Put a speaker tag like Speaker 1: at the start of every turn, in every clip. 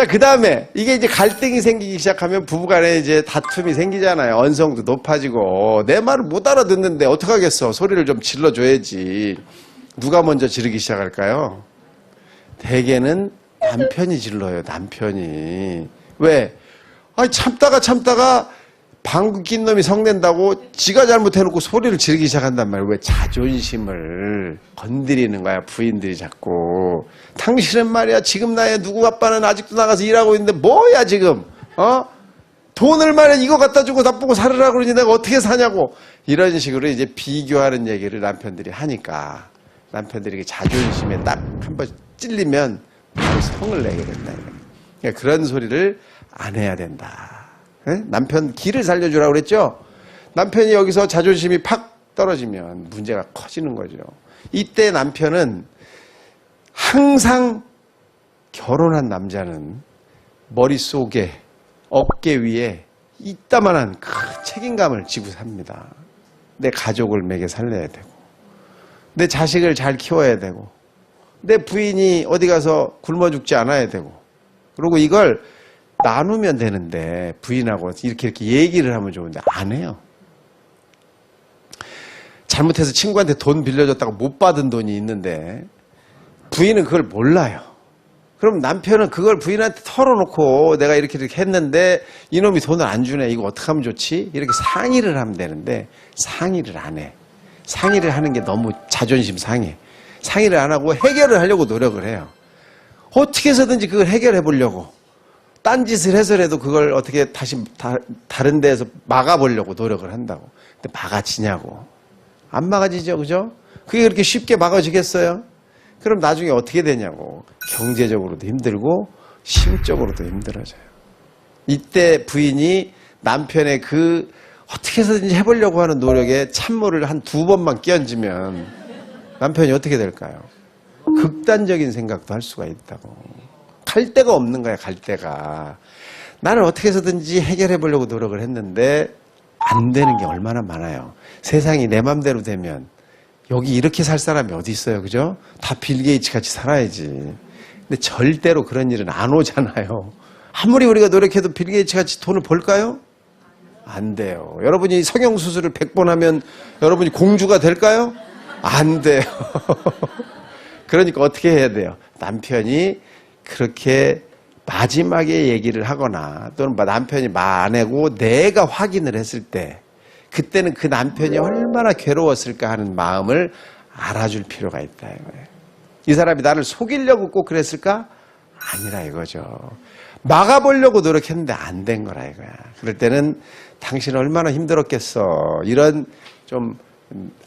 Speaker 1: 그 다음에 이게 이제 갈등이 생기기 시작하면 부부간에 이제 다툼이 생기잖아요. 언성도 높아지고 내 말을 못 알아듣는데 어떡하겠어. 소리를 좀 질러줘야지. 누가 먼저 지르기 시작할까요? 대개는 남편이 질러요. 남편이. 왜? 아니 참다가 방귀 낀 놈이 성낸다고 지가 잘못해놓고 소리를 지르기 시작한단 말이에요. 왜? 자존심을 건드리는 거야. 부인들이 자꾸. 당신은 말이야 지금 나의 누구 아빠는 아직도 나가서 일하고 있는데 뭐야 지금. 돈을 말이야 이거 갖다 주고 나쁘고 살으라고 그러니 내가 어떻게 사냐고. 이런 식으로 이제 비교하는 얘기를 남편들이 하니까 남편들이 자존심에 딱 한 번 찔리면 바로 성을 내게 된다. 그러니까 그런 소리를 안 해야 된다. 남편 기를 살려주라고 그랬죠? 남편이 여기서 자존심이 팍 떨어지면 문제가 커지는 거죠. 이때 남편은 항상 결혼한 남자는 머릿속에 어깨 위에 이따만한 큰 책임감을 지고 삽니다. 내 가족을 먹여 살려야 되고 내 자식을 잘 키워야 되고 내 부인이 어디 가서 굶어 죽지 않아야 되고 그리고 이걸 나누면 되는데 부인하고 이렇게 얘기를 하면 좋은데 안 해요. 잘못해서 친구한테 돈 빌려줬다고 못 받은 돈이 있는데 부인은 그걸 몰라요. 그럼 남편은 그걸 부인한테 털어놓고 내가 이렇게 했는데 이놈이 돈을 안 주네. 이거 어떻게 하면 좋지? 이렇게 상의를 하면 되는데 상의를 안 해. 상의를 하는 게 너무 자존심 상해. 상의를 안 하고 해결을 하려고 노력을 해요. 어떻게 해서든지 그걸 해결해 보려고. 딴짓을 해서라도 그걸 어떻게 다시 다른 데에서 막아보려고 노력을 한다고. 근데 막아지냐고. 안 막아지죠, 그죠? 그게 그렇게 쉽게 막아지겠어요? 그럼 나중에 어떻게 되냐고. 경제적으로도 힘들고 심적으로도 힘들어져요. 이때 부인이 남편의 그 어떻게 해서든지 해보려고 하는 노력에 찬물을 한 2번만 끼얹으면 남편이 어떻게 될까요? 극단적인 생각도 할 수가 있다고. 갈 데가 없는 거야, 갈 데가. 나는 어떻게 해서든지 해결해 보려고 노력을 했는데 안 되는 게 얼마나 많아요. 세상이 내 맘대로 되면 여기 이렇게 살 사람이 어디 있어요, 그죠? 다 빌 게이츠 같이 살아야지. 근데 절대로 그런 일은 안 오잖아요. 아무리 우리가 노력해도 빌 게이츠 같이 돈을 벌까요? 안 돼요. 여러분이 성형수술을 100번 하면 여러분이 공주가 될까요? 안 돼요. 그러니까 어떻게 해야 돼요? 남편이 그렇게 마지막에 얘기를 하거나 또는 남편이 말 안 하고 내가 확인을 했을 때 그때는 그 남편이 얼마나 괴로웠을까 하는 마음을 알아줄 필요가 있다 이거예요. 이 사람이 나를 속이려고 꼭 그랬을까? 아니라 이거죠. 막아보려고 노력했는데 안 된 거라 이거야. 그럴 때는 당신 얼마나 힘들었겠어. 이런 좀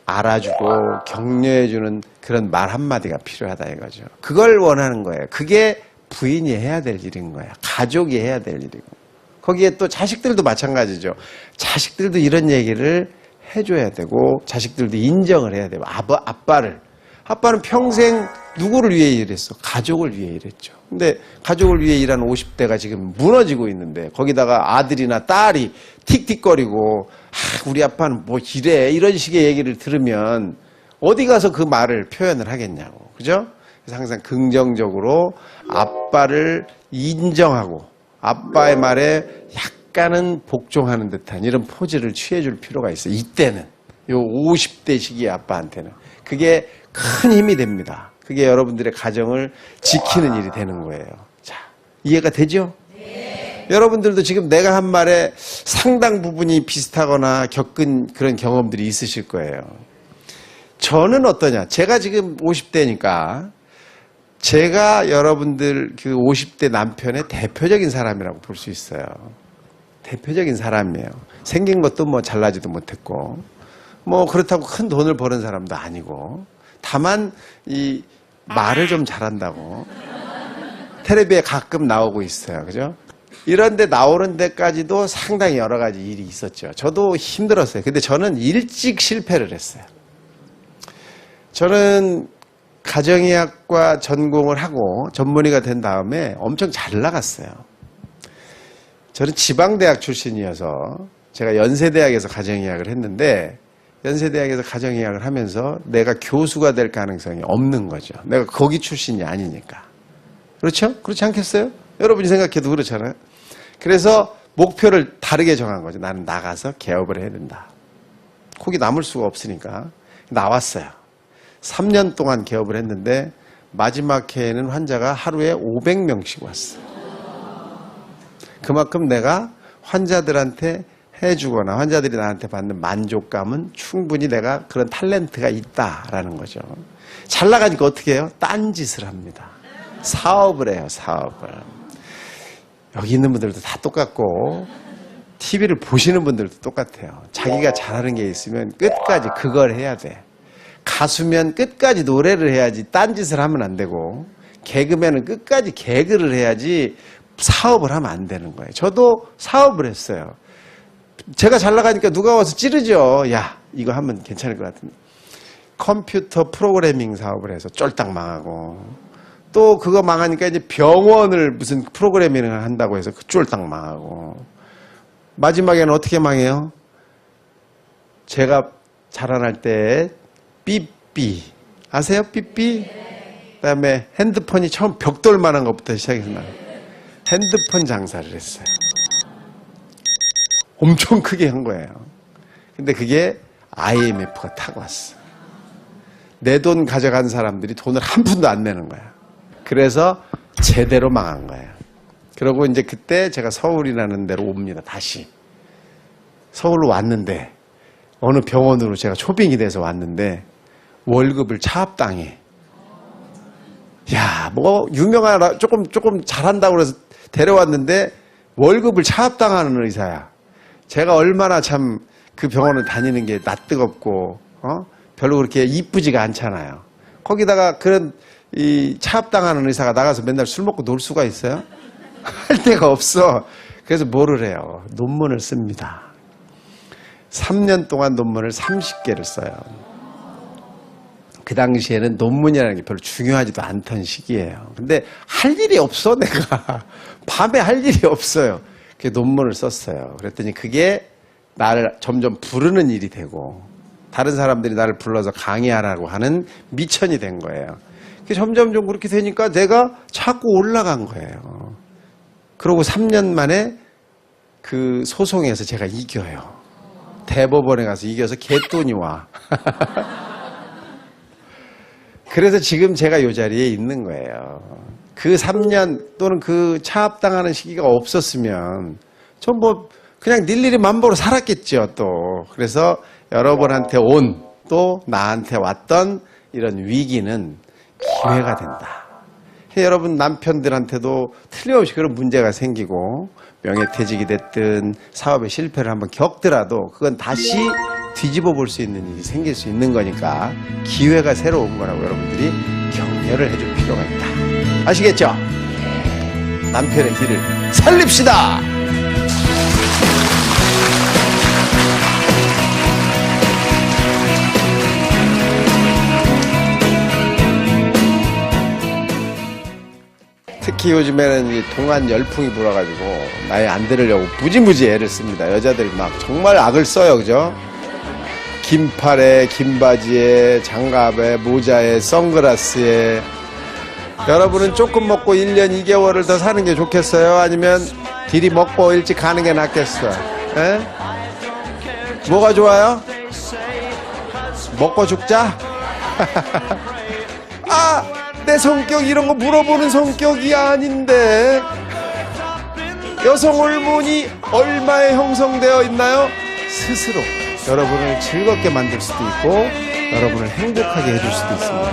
Speaker 1: 알아주고 격려해주는 그런 말 한마디가 필요하다 이거죠. 그걸 원하는 거예요. 그게 부인이 해야 될 일인 거야. 가족이 해야 될 일이고. 거기에 또 자식들도 마찬가지죠. 자식들도 이런 얘기를 해줘야 되고 자식들도 인정을 해야 되고 아빠는 평생 누구를 위해 일했어? 가족을 위해 일했죠. 근데 가족을 위해 일하는 50대가 지금 무너지고 있는데 거기다가 아들이나 딸이 틱틱거리고 우리 아빠는 뭐 이래 이런 식의 얘기를 들으면 어디 가서 그 말을 표현을 하겠냐고. 그죠? 그래서 항상 긍정적으로 아빠를 인정하고 아빠의 말에 약간은 복종하는 듯한 이런 포즈를 취해줄 필요가 있어요. 이때는 요 50대 시기의 아빠한테는 그게 큰 힘이 됩니다. 그게 여러분들의 가정을 지키는 일이 되는 거예요. 자, 이해가 되죠? 네. 여러분들도 지금 내가 한 말에 상당 부분이 비슷하거나 겪은 그런 경험들이 있으실 거예요. 저는 어떠냐? 제가 지금 50대니까 제가 여러분들 그 50대 남편의 대표적인 사람이라고 볼 수 있어요. 대표적인 사람이에요. 생긴 것도 뭐 잘나지도 못했고 뭐 그렇다고 큰 돈을 버는 사람도 아니고 다만 이 말을 좀 잘한다고 텔레비에 가끔 나오고 있어요. 그죠? 이런 데 나오는 데까지도 상당히 여러 가지 일이 있었죠. 저도 힘들었어요. 근데 저는 일찍 실패를 했어요. 저는 가정의학과 전공을 하고 전문의가 된 다음에 엄청 잘 나갔어요. 저는 지방대학 출신이어서 제가 연세대학에서 가정의학을 했는데 연세대학에서 가정의학을 하면서 내가 교수가 될 가능성이 없는 거죠. 내가 거기 출신이 아니니까. 그렇죠? 그렇지 않겠어요? 여러분이 생각해도 그렇잖아요. 그래서 목표를 다르게 정한 거죠. 나는 나가서 개업을 해야 된다. 거기 남을 수가 없으니까 나왔어요. 3년 동안 개업을 했는데 마지막 해에는 환자가 하루에 500명씩 왔어요. 그만큼 내가 환자들한테 해주거나 환자들이 나한테 받는 만족감은 충분히 내가 그런 탤런트가 있다라는 거죠. 잘 나가니까 어떻게 해요? 딴짓을 합니다. 사업을 해요. 사업을. 여기 있는 분들도 다 똑같고 TV를 보시는 분들도 똑같아요. 자기가 잘하는 게 있으면 끝까지 그걸 해야 돼. 가수면 끝까지 노래를 해야지 딴짓을 하면 안 되고, 개그맨은 끝까지 개그를 해야지 사업을 하면 안 되는 거예요. 저도 사업을 했어요. 제가 잘 나가니까 누가 와서 찌르죠. 야, 이거 하면 괜찮을 것 같은데. 컴퓨터 프로그래밍 사업을 해서 쫄딱 망하고, 또 그거 망하니까 이제 병원을 무슨 프로그래밍을 한다고 해서 그 쫄딱 망하고, 마지막에는 어떻게 망해요? 제가 자라날 때 삐삐 아세요? 삐삐? 그다음에 핸드폰이 처음 벽돌만한 것부터 시작해서 핸드폰 장사를 했어요. 엄청 크게 한 거예요. 근데 그게 IMF가 타고 왔어. 내 돈 가져간 사람들이 돈을 한 푼도 안 내는 거야. 그래서 제대로 망한 거예요. 그러고 이제 그때 제가 서울이라는 데로 옵니다. 다시 서울로 왔는데 어느 병원으로 제가 초빙이 돼서 왔는데 월급을 차압당해. 야, 뭐 유명하다, 조금 잘한다고 그래서 데려왔는데 월급을 차압당하는 의사야. 제가 얼마나 참 그 병원을 다니는 게 낯뜨겁고 별로 그렇게 이쁘지가 않잖아요. 거기다가 그런 이 차압당하는 의사가 나가서 맨날 술 먹고 놀 수가 있어요? 할 데가 없어. 그래서 뭐를 해요? 논문을 씁니다. 3년 동안 논문을 30개를 써요. 그 당시에는 논문이라는 게 별로 중요하지도 않던 시기예요. 근데 할 일이 없어, 내가. 밤에 할 일이 없어요. 그 논문을 썼어요. 그랬더니 그게 나를 점점 부르는 일이 되고, 다른 사람들이 나를 불러서 강의하라고 하는 미천이 된 거예요. 점점 그렇게 되니까 내가 자꾸 올라간 거예요. 그러고 3년 만에 그 소송에서 제가 이겨요. 대법원에 가서 이겨서 개돈이 와. 그래서 지금 제가 이 자리에 있는 거예요. 그 3년 또는 그 차압당하는 시기가 없었으면 전 뭐 그냥 일일이 만보로 살았겠죠, 또. 그래서 여러분한테 온, 또 나한테 왔던 이런 위기는 기회가 된다. 여러분 남편들한테도 틀림없이 그런 문제가 생기고 명예퇴직이 됐든 사업의 실패를 한번 겪더라도 그건 다시 뒤집어 볼 수 있는 일이 생길 수 있는 거니까 기회가 새로 온 거라고 여러분들이 격려를 해줄 필요가 있다. 아시겠죠? 남편의 길을 살립시다. 특히 요즘에는 이 동안 열풍이 불어가지고 나이 안 들으려고 무지무지 애를 씁니다. 여자들이 막 정말 악을 써요, 그죠? 긴팔에, 긴 바지에, 장갑에, 모자에, 선글라스에. 여러분은 조금 먹고 1년 2개월을 더 사는 게 좋겠어요? 아니면 딜이 먹고 일찍 가는 게 낫겠어요? 에? 뭐가 좋아요? 먹고 죽자? 아! 내 성격 이런 거 물어보는 성격이 아닌데. 여성 호르몬이 얼마에 형성되어 있나요? 스스로 여러분을 즐겁게 만들 수도 있고 여러분을 행복하게 해줄 수도 있습니다.